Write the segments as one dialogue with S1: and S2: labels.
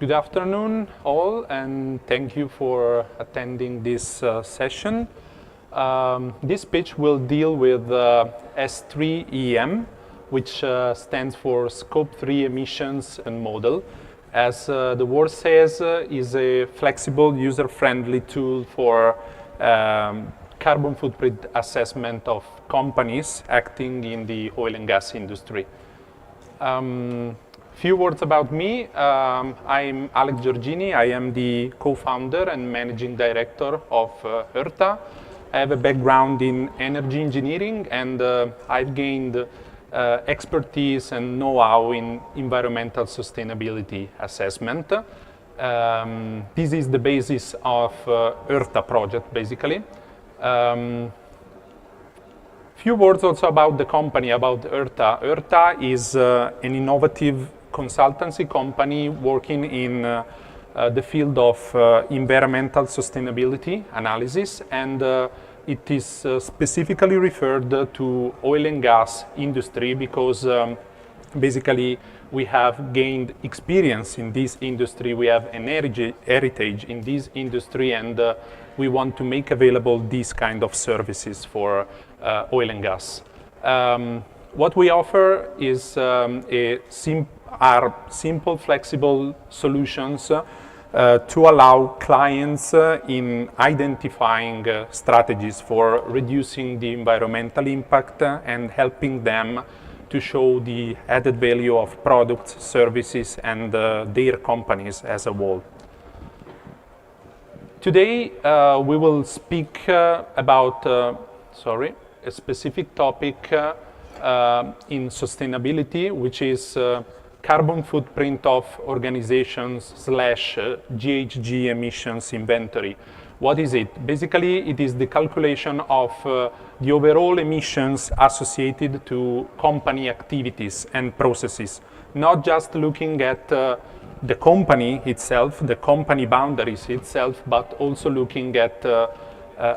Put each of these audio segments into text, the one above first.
S1: Good afternoon, all, and thank you for attending this session. This pitch will deal with S3EEM, which stands for Scope 3 Emissions and Model. As the word says, is a flexible, user-friendly tool for carbon footprint assessment of companies acting in the oil and gas industry. Few words about me. I'm Alex Giorgini. I am the co-founder and managing director of ERTA. I have a background in energy engineering, and I've gained expertise and know-how in environmental sustainability assessment. This is the basis of ERTA project, basically. Few words also about the company, about ERTA. ERTA is an innovative consultancy company working in the field of environmental sustainability analysis, and it is specifically referred to oil and gas industry because basically we have gained experience in this industry, we have an heritage in this industry, and we want to make available these kind of services for oil and gas. What we offer is simple, flexible solutions to allow clients in identifying strategies for reducing the environmental impact and helping them to show the added value of products, services, and their companies as a whole. Today, we will speak about a specific topic in sustainability, which is carbon footprint of organizations / GHG emissions inventory. What is it? Basically, it is the calculation of the overall emissions associated to company activities and processes, not just looking at the company itself, the company boundaries itself, but also looking at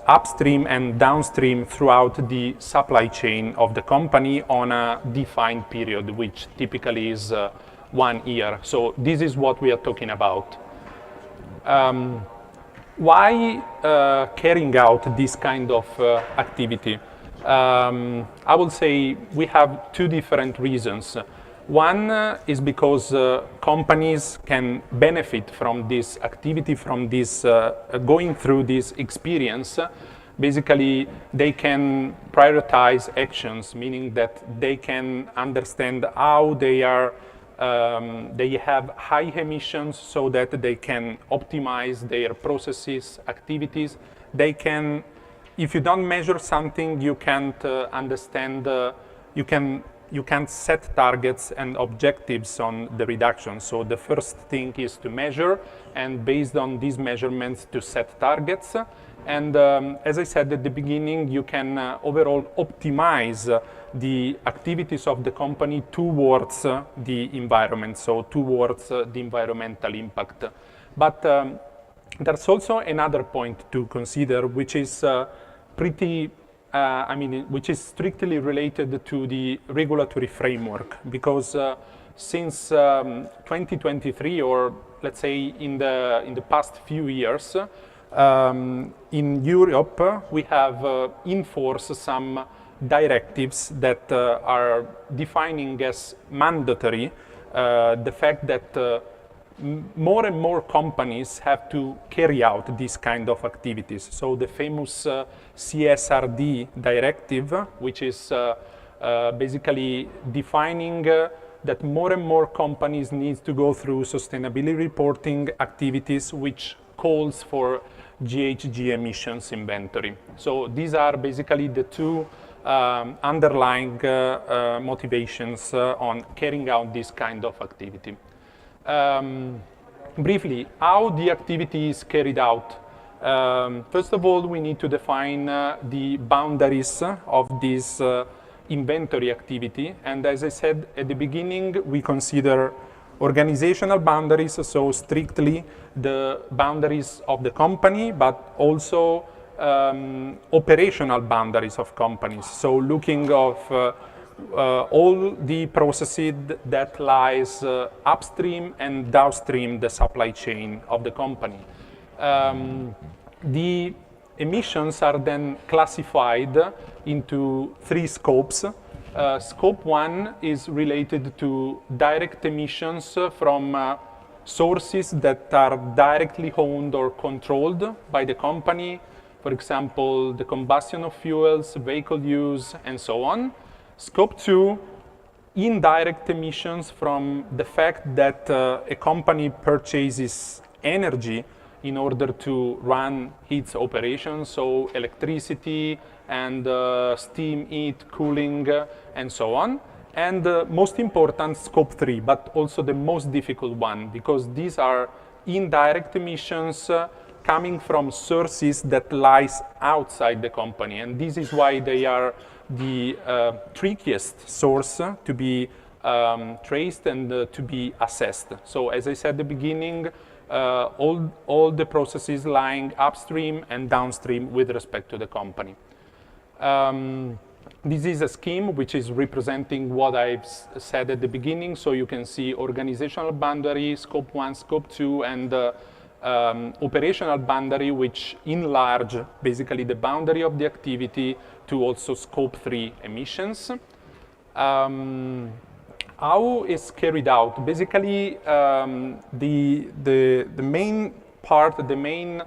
S1: upstream and downstream throughout the supply chain of the company on a defined period, which typically is 1 year. So this is what we are talking about. Why carrying out this kind of activity? I will say we have two different reasons. One is because companies can benefit from this activity, from this going through this experience. Basically, they can prioritize actions, meaning that they can understand how they have high emissions so that they can optimize their processes, activities. They can, if you don't measure something, you can't understand, you can set targets and objectives on the reduction. So the first thing is to measure, and based on these measurements to set targets. And as I said at the beginning, you can overall optimize the activities of the company towards the environment, so towards the environmental impact. But there's also another point to consider, which is which is strictly related to the regulatory framework, because since 2023, or let's say in the past few years, in Europe we have enforced some directives that are defining as mandatory the fact that more and more companies have to carry out these kind of activities. So the famous CSRD directive, which is basically defining that more and more companies need to go through sustainability reporting activities, which calls for GHG emissions inventory. So these are basically the two underlying motivations on carrying out this kind of activity. briefly, how the activity is carried out. First of all, we need to define the boundaries of this inventory activity. And as I said at the beginning, we consider organizational boundaries, so strictly the boundaries of the company, but also operational boundaries of companies. So looking of all the processes that lies upstream and downstream the supply chain of the company. The emissions are then classified into 3 scopes. Scope 1 is related to direct emissions from sources that are directly owned or controlled by the company, for example, the combustion of fuels, vehicle use, and so on. Scope 2, indirect emissions from the fact that a company purchases energy in order to run its operations, so electricity and steam, heat, cooling, and so on. And most important, scope 3, but also the most difficult one, because these are indirect emissions coming from sources that lies outside the company. And this is why they are the trickiest source to be traced and to be assessed. So as I said at the beginning, all the processes lying upstream and downstream with respect to the company. This is a scheme which is representing what I've said at the beginning. So you can see organizational boundary, scope 1, scope 2, and operational boundary, which enlarge basically the boundary of the activity to also scope 3 emissions. How is carried out? Basically, the main part, the main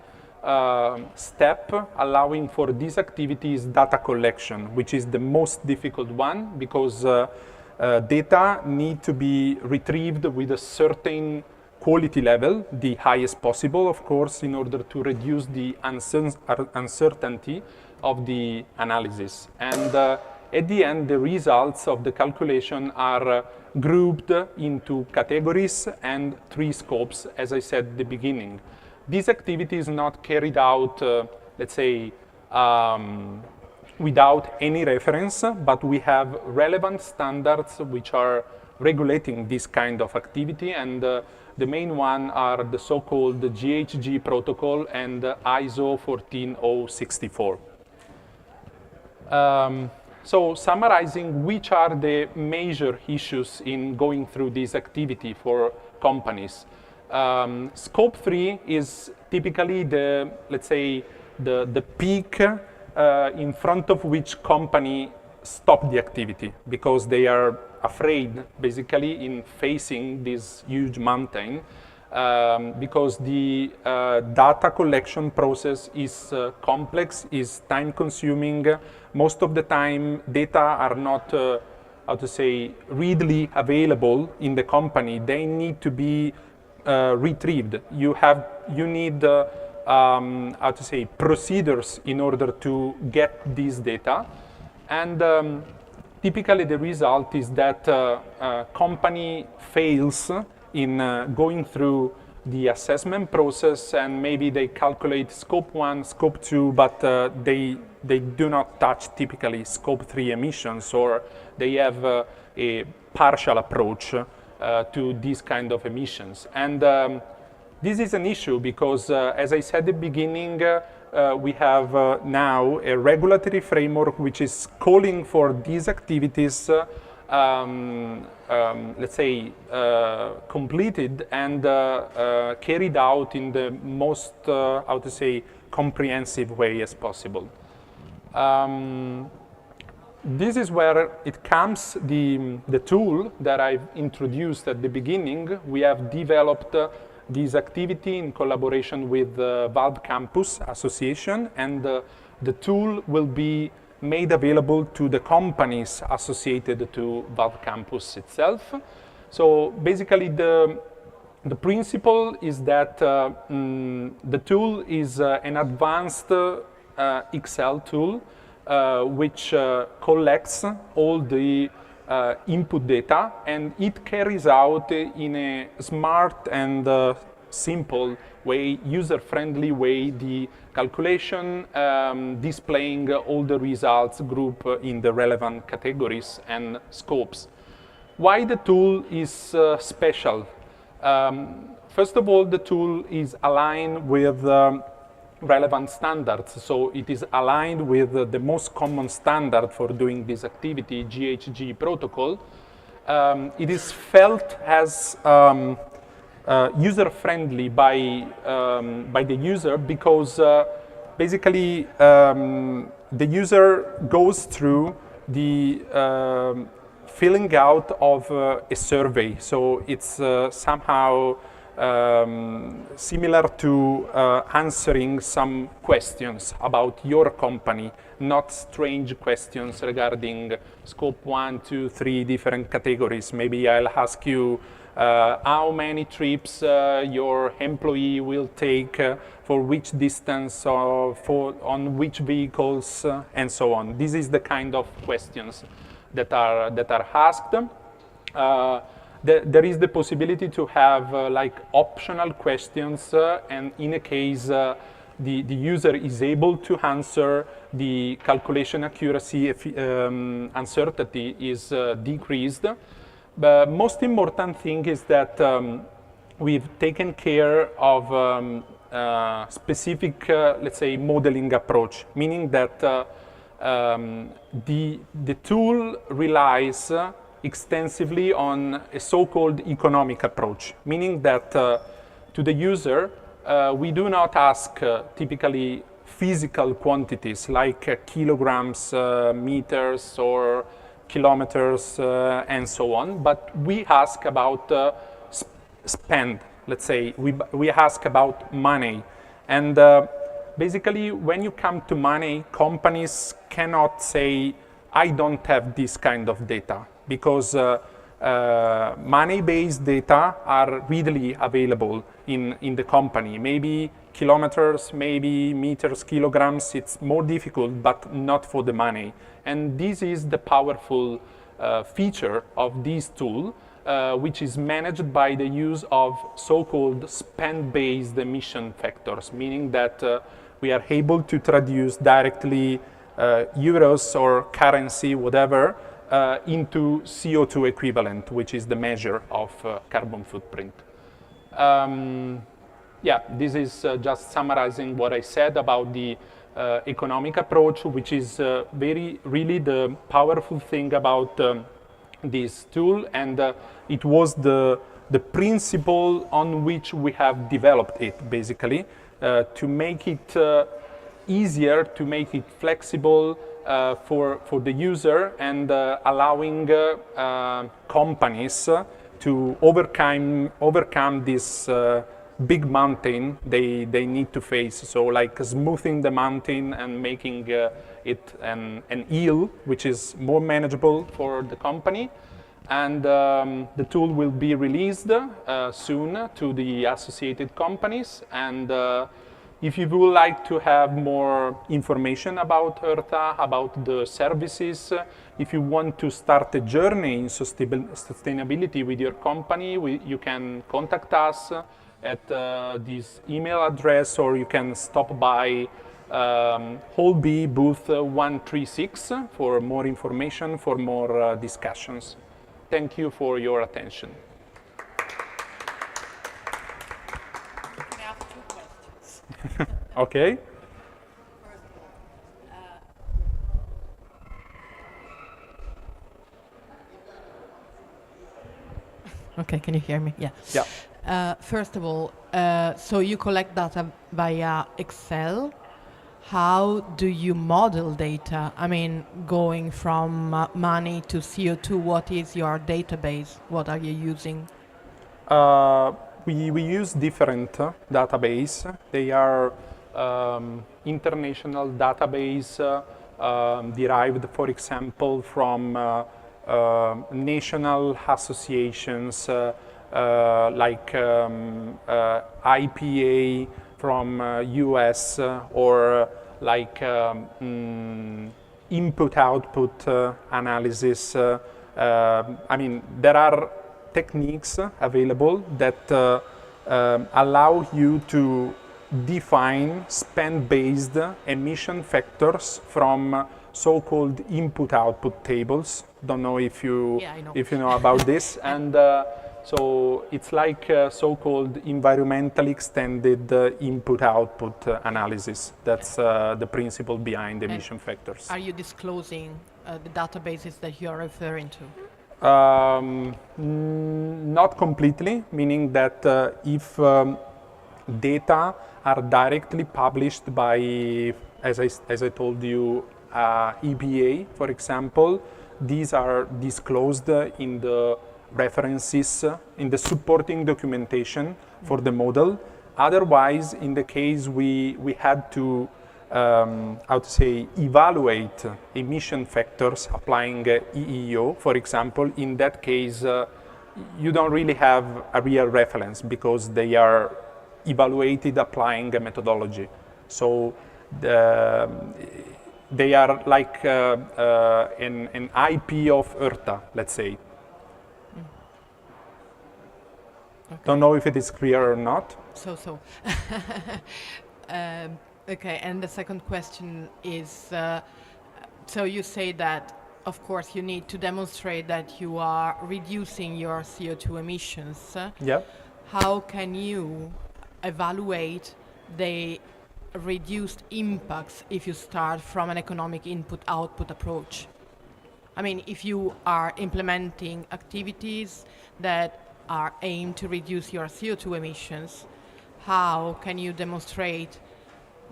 S1: step allowing for this activity is data collection, which is the most difficult one, because data need to be retrieved with a certain quality level, the highest possible, of course, in order to reduce the uncertainty of the analysis. And at the end, the results of the calculation are grouped into categories and 3 scopes, as I said at the beginning. This activity is not carried out, let's say, without any reference, but we have relevant standards which are regulating this kind of activity, and the main one are the so-called GHG protocol and ISO 14064. So summarizing, which are the major issues in going through this activity for companies? Scope 3 is typically the, let's say, the peak in front of which company stop the activity, because they are afraid, basically, in facing this huge mountain, because the data collection process is complex, is time-consuming. Most of the time, data are not, how to say, readily available in the company. They need to be retrieved. You need, how to say, procedures in order to get this data. And typically the result is that a company fails in going through the assessment process, and maybe they calculate scope 1, scope 2, but they do not touch typically scope 3 emissions, or they have a partial approach to these kind of emissions. And this is an issue because, as I said at the beginning, we have now a regulatory framework which is calling for these activities, let's say, completed and carried out in the most, how to say, comprehensive way as possible. This is where it comes, the tool that I've introduced at the beginning. We have developed this activity in collaboration with the Valve Campus Association, and the tool will be made available to the companies associated to Valve Campus itself. So basically the principle is that the tool is an advanced Excel tool which collects all the input data, and it carries out in a smart and simple way, user-friendly way, the calculation displaying all the results grouped in the relevant categories and scopes. Why the tool is special? First of all, the tool is aligned with relevant standards. So it is aligned with the most common standard for doing this activity, GHG protocol. It is felt as user-friendly by the user because basically the user goes through the filling out of a survey. So it's somehow similar to answering some questions about your company, not strange questions regarding scope 1, 2, 3 different categories. Maybe I'll ask you how many trips your employee will take for which distance or on which vehicles and so on. This is the kind of questions that are asked. There is the possibility to have like optional questions, and in a case the user is able to answer, the calculation accuracy uncertainty is decreased. But most important thing is that we've taken care of specific, let's say, modeling approach, meaning that the tool relies extensively on a so-called economic approach, meaning that to the user, we do not ask typically physical quantities like kilograms, meters, or kilometers, and so on, but we ask about spend, let's say, we ask about money. And basically, when you come to money, companies cannot say, I don't have this kind of data, because money-based data are readily available in the company. Maybe kilometers, maybe meters, kilograms, it's more difficult, but not for the money. And this is the powerful feature of this tool, which is managed by the use of so-called spend-based emission factors, meaning that we are able to traduce directly euros or currency, whatever, into CO2 equivalent, which is the measure of carbon footprint. Yeah, this is just summarizing what I said about the economic approach, which is really the powerful thing about this tool, and it was the principle on which we have developed it, basically, to make it easier, to make it flexible for the user, and allowing companies to overcome this big mountain they need to face. So like smoothing the mountain and making it an hill, which is more manageable for the company. And the tool will be released soon to the associated companies. And if you would like to have more information about ERTA, about the services, if you want to start a journey in sustainability with your company, you can contact us at this email address, or you can stop by Hall B booth 136 for more information, for more discussions. Thank you for your attention.
S2: I have 2 questions.
S1: Okay.
S2: Okay, can you hear me? Yeah.
S1: Yeah.
S2: First of all, so you collect data via Excel. How do you model data? I mean, going from money to CO2, what is your database? What are you using?
S1: We use different database. They are international database derived, for example, from national associations like IPA from US, or like input-output analysis. I mean, there are techniques available that allow you to define spend-based emission factors from so-called input-output tables. Don't know if you know about this, and so it's like so-called environmentally extended input-output analysis. That's the principle behind emission factors.
S2: Are you disclosing the databases that you are referring to?
S1: Not completely, meaning that if data are directly published by, as I told you, EPA, for example, these are disclosed in the references, in the supporting documentation for the model. Otherwise, in the case we had to evaluate emission factors applying EEO, for example, in that case, you don't really have a real reference because they are evaluated applying a methodology. So they are like an IP of ERTA, let's say.
S2: Okay.
S1: Don't know if it is clear or not.
S2: Okay, and the second question is, so you say that, of course, you need to demonstrate that you are reducing your CO2 emissions.
S1: Yeah.
S2: How can you evaluate the reduced impacts if you start from an economic input-output approach? I mean, if you are implementing activities that are aimed to reduce your CO2 emissions, how can you demonstrate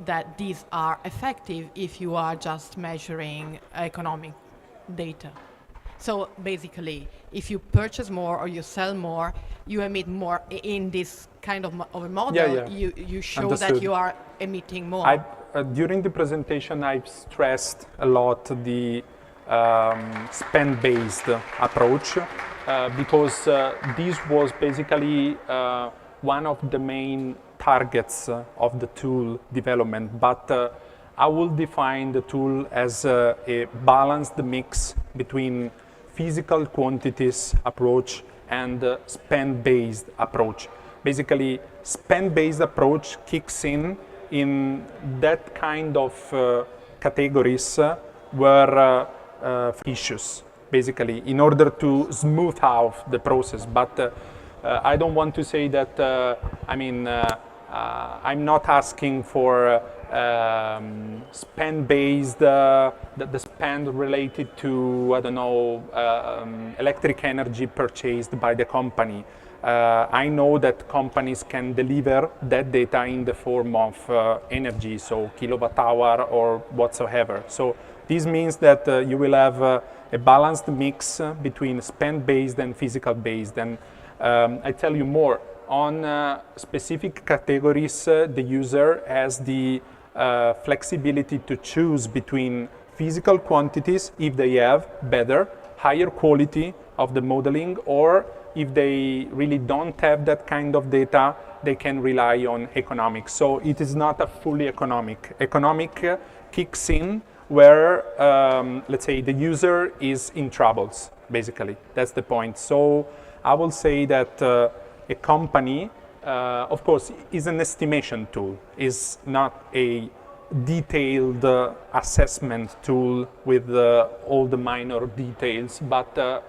S2: that these are effective if you are just measuring economic data? So basically, if you purchase more or you sell more, you emit more in this kind of a model.
S1: Yeah.
S2: You show
S1: Understood.
S2: that you are emitting more.
S1: During the presentation, I've stressed a lot the spend-based approach because this was basically one of the main targets of the tool development, but I will define the tool as a balanced mix between physical quantities approach and spend-based approach. Basically, spend-based approach kicks in that kind of categories where issues, basically, in order to smooth out the process. But I don't want to say that, I'm not asking for spend-based, the spend related to, I don't know, electric energy purchased by the company. I know that companies can deliver that data in the form of energy, so kilowatt hour or whatsoever. So this means that you will have a balanced mix between spend-based and physical-based. And I tell you more, on specific categories, the user has the flexibility to choose between physical quantities if they have better, higher quality of the modeling, or if they really don't have that kind of data, they can rely on economics. So it is not a fully economic. Economic kicks in where, let's say, the user is in troubles, basically. That's the point. So I will say that a company, of course, is an estimation tool, is not a detailed assessment tool with all the minor details, but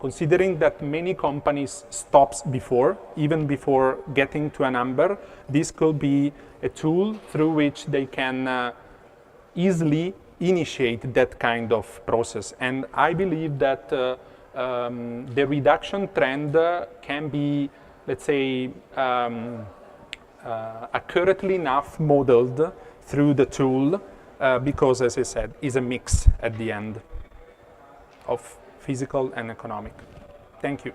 S1: considering that many companies stops before, even before getting to a number, this could be a tool through which they can easily initiate that kind of process. And I believe that the reduction trend can be, let's say, accurately enough modeled through the tool because, as I said, is a mix at the end of physical and economic. Thank you.